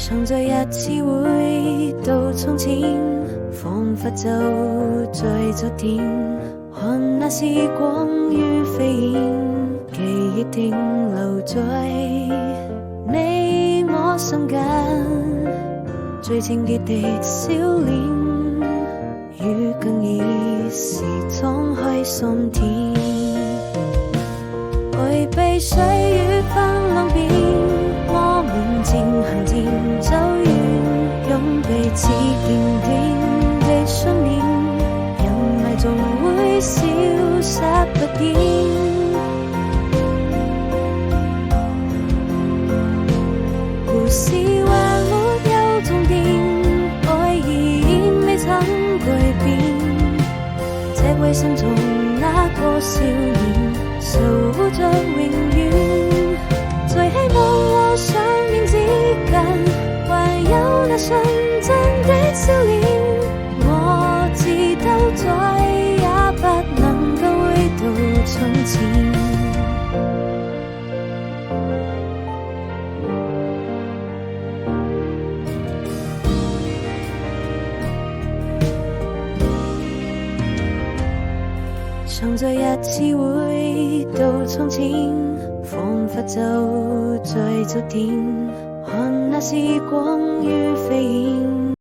常在日子回到從前，彷彿就在昨天，看那時光如飛燕，記憶停留在你我心間，最清潔的笑臉，與更易時敞開心田，回避歲月翻浪邊，我們漸行漸走遠，用彼此堅定的信念，人愛總會消失不見。故事還沒有終點，愛已未曾改變，這位心中那個少年守護着永遠，在希望和想念之間，還有那純真的笑臉，我知道再也不能夠回到從前。常在日子回到從前，彷彿就在昨天，看那時光如飛燕。